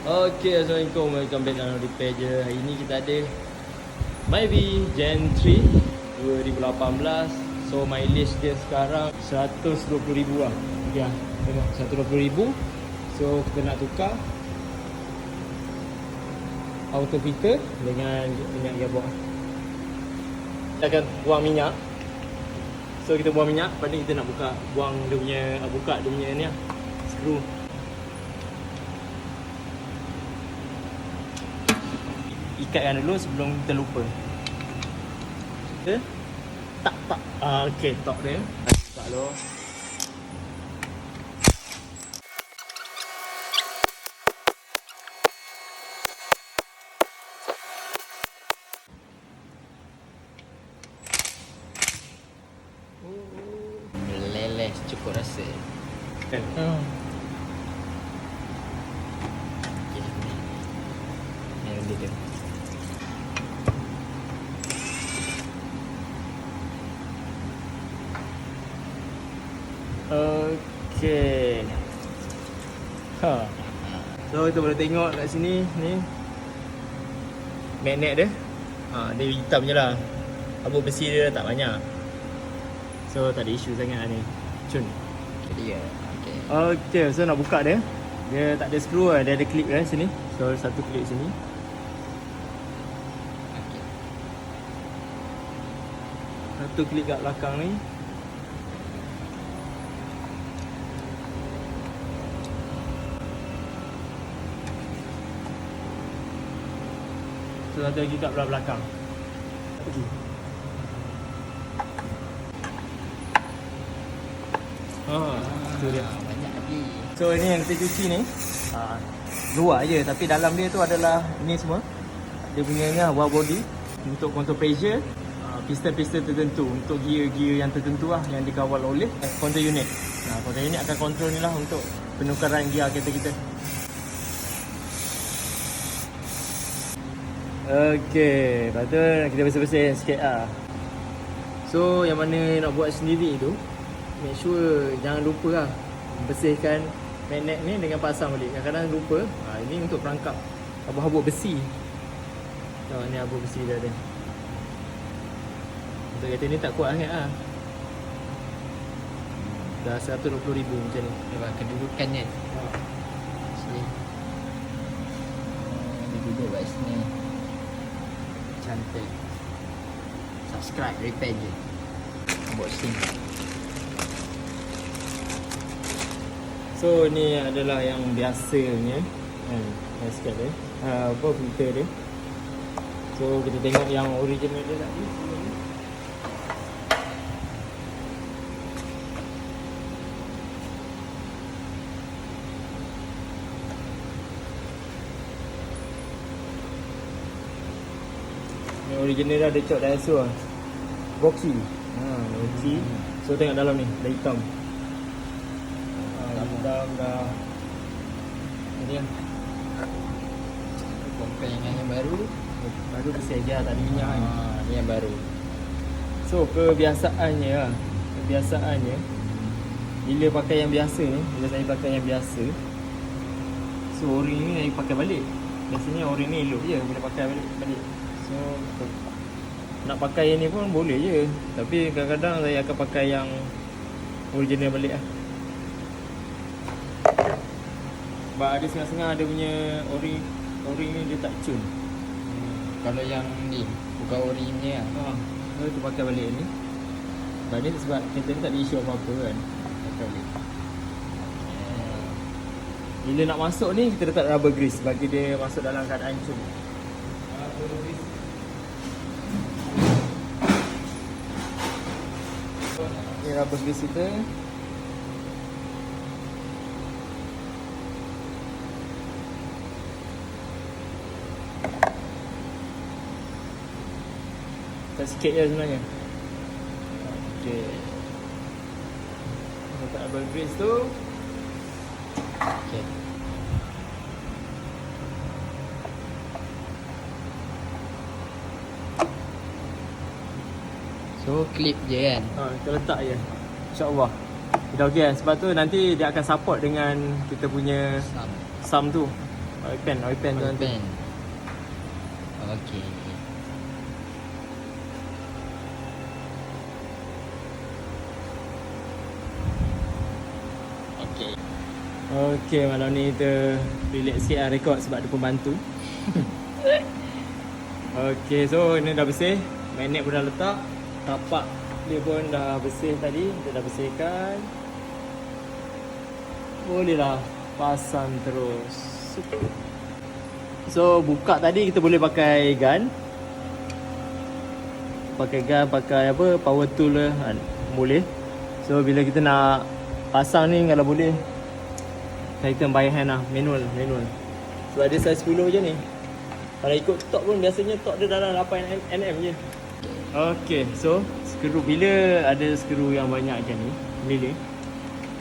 Okay, Assalamualaikum. Welcome back dalam Repair Je. Hari ni kita ada Myvi Gen 3 2018. So mileage dia sekarang 120,000 lah. Okay lah, tengok 120,000. So kita nak tukar auto filter dengan minyak gearbox. Kita akan buang minyak. So kita buang minyak, lepas ni kita nak buang dia punya ni lah, skru. Ikatkan dulu sebelum kita lupa. Okay. Tak. Okay, tak dia. Tak dulu. Leles cukup rasa. Okay. Yang dia. Okay. So kita boleh tengok kat sini ni magnet dia. Dia hitam je lah. Abuk besi dia tak banyak. So tak ada isu sangat lah ni. Cun. Jadi okey. Okay, so nak buka dia. Dia tak ada skru lah, dia ada clip kan sini. So satu clip sini. Okey. Satu clip kat belakang ni. So satu lagi kat belah belakang. Okay. Tu dia. Banyak lagi. So ini yang kita cuci ni luar je, tapi dalam dia tu adalah ni semua. Dia punya ni wall body untuk control pressure, piston-piston tertentu untuk gear-gear yang tertentu lah yang dikawal oleh control unit. Control unit akan kontrol ni lah untuk penukaran gear kereta kita. Okay, lepas tu kita bersih-bersih sikit lah. So yang mana nak buat sendiri tu, make sure jangan lupa lah bersihkan magnet ni dengan pasang balik. Kadang-kadang lupa. Ini untuk perangkap habuk-habuk besi. Ni habuk besi dia ada. Untuk kereta ni tak kuat sangat lah. Dah 120,000 macam ni. Coba kedudukannya. Sini. Dia duduk kat sini. Cantik. Subscribe Repair Je. Unboxing. So ni adalah yang biasanya kan, sikit dia. Filter dia. So kita tengok yang original dia tadi. Yang original dia ada cok Daihatsu lah. Boxy. Boxy. So tengok dalam ni, dah hitam. Dah ni lah. Compare dengan yang baru. Baru bersih je tak ada minyak kan. Ni yang baru. So kebiasaannya lah, bila pakai yang biasa ni, bila saya pakai yang biasa, so o-ring ni saya pakai balik. Biasanya o-ring ni elok je bila pakai balik. So nak pakai yang ni pun boleh je, tapi kadang-kadang saya akan pakai yang original balik lah. Sebab ada setengah-setengah ada punya o-ring ni dia tak cun. Kalau yang ni bukan ori punya lah. So tu pakai balik ni. Sebab ni sebab kita ni tak ada isu apa-apa kan. Pakai balik. Bila nak masuk ni kita letak rubber grease bagi dia masuk dalam keadaan cun. Ni rubber grease kita. Tak sikit je sebenarnya. Okay. Letak rubber grease tu. Okay. So clip je kan. Kita letak je. InsyaAllah. Dah okey kan. Sebab tu nanti dia akan support dengan kita punya Sam. sum tu. Oil pan tu nanti. Pen. Okey. Okey. Okey, malam ni kita relax sikit lah rekod sebab ada pembantu. Okey, so ini dah bersih. Magnet pun dah letak. Tapak dia pun dah bersih tadi. Kita dah bersihkan. Bolehlah pasang terus. So buka tadi kita boleh pakai gun. Pakai apa, power tool lah, boleh. So bila kita nak pasang ni, kalau boleh kita by hand lah, manual. Sebab dia size 10 je ni. Kalau ikut tok pun biasanya tok dia dalam 8 mm je. Okay, so skru, bila ada skru yang banyak macam ni, bila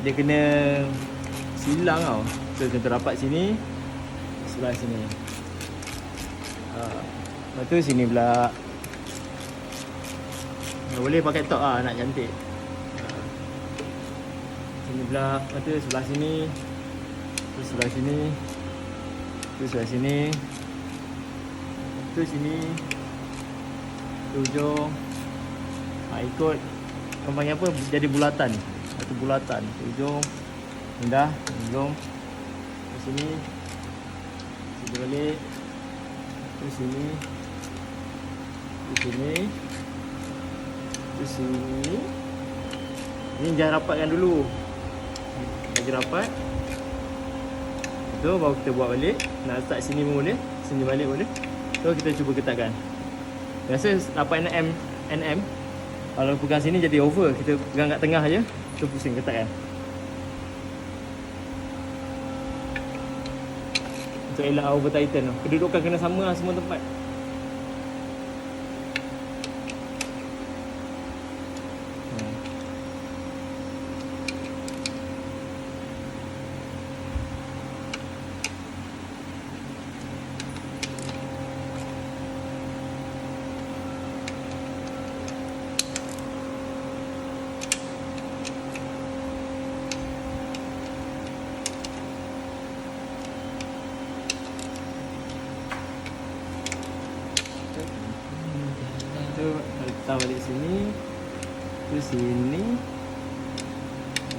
dia kena silang tau. So kita rapat sini, sebelah sini. Lepas tu sini pula. Boleh pakai tok lah nak cantik. Sini pula, lepas tu sebelah sini. Tu sebelah sini. Tu sebelah sini. Tu sini. Tu hujung. Ikut kau panggil apa, jadi bulatan. Satu bulatan. Tu hujung. Dah, hujung. Ke sini. Sini balik. Ke sini. Ke sini. Ke sini. Ni jangan rapatkan dulu. Bagi rapat. Tu baru kita buat balik. Nak start sini pun boleh, sini balik boleh. So kita cuba ketatkan. Biasa 8 nm. Kalau pegang sini jadi over. Kita pegang kat tengah je. Tu pusing ketatkan. Untuk elak over tighten tu. Kedudukan kena sama lah semua tempat. Tu letak balik sini. Tu sini.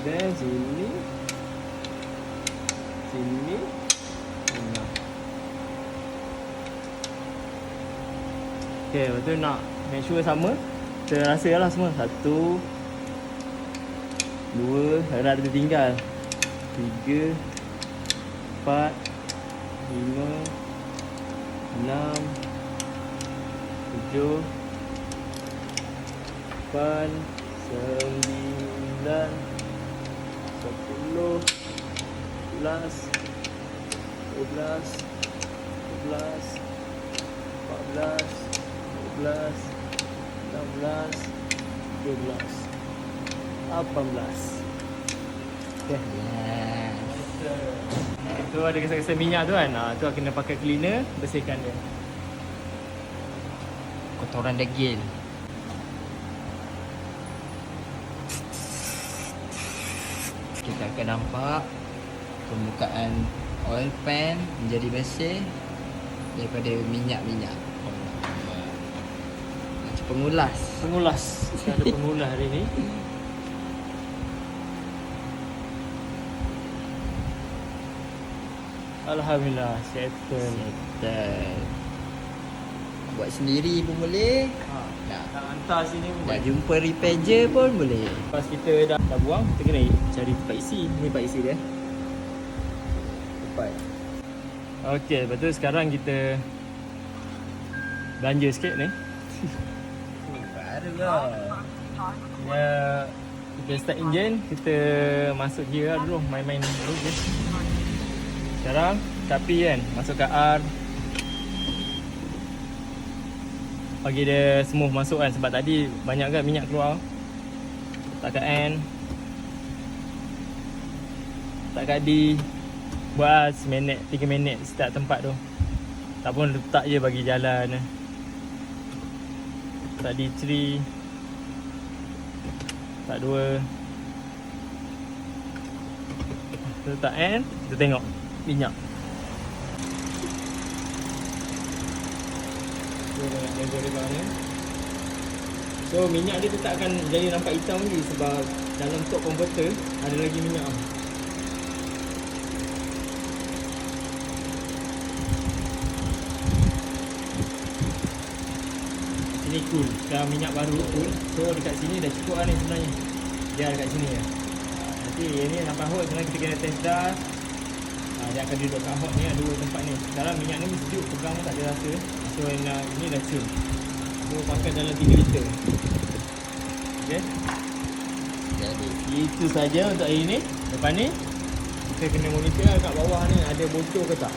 Dan sini. Sini. Nah. Okay, lepas tu nak make sure sama. Kita rasa lah semua. 1 2, harap ada tinggal 3 4 5 6 7 8 9 10 11 12 13 14 15 16 17 18. Okay. Yes. Tu ada kesan-kesan minyak tu kan. Tu kena pakai cleaner, bersihkan dia. Kotoran degil. Kita akan nampak permukaan oil pan menjadi bersih daripada minyak-minyak. Macam pengulas. Kita ada pengulas hari ni. Alhamdulillah, settle. Buat sendiri pun boleh. Nak hantar sini pun Nak boleh. jumpa repair je pun boleh. Lepas kita dah buang, kita kena cari tempat isi. Ni tempat isi dia. Tempat. Okey, lepas tu sekarang kita belanja sikit ni. Baru lah. Ya, kita start enjin, kita masuk gear lah dulu, main-main dulu je. Sekarang tapi kan, masuk ke R. Bagi dia smooth masuk kan, sebab tadi banyak kan minyak keluar. Tak kat N. Tak kat D. Buat seminit, 3 minit start tempat tu. Tak pun letak je bagi jalan. Tak D3. Tak 2. Kita letak N, kita tengok minyak. So dia nak jaga dia kat mana. So minyak dia tetap akan jadi nampak hitam lagi sebab dalam top converter ada lagi minyak. Sini cool, dah minyak baru cool. So dekat sini dah cukup lah ni sebenarnya. Dia dekat sini ya. Nanti yang ni sampai hot sebenarnya kita kena test dah. Dia akan duduk kat hot ni, dua tempat ni. Sekarang minyak ni sejuk, pegang tak ada rasa. So ini dah cool. So pakai dalam 3 liter. Okay. Jadi Itu saja untuk hari ni. Lepas ni kita kena monitor kat bawah ni ada bocor ke tak.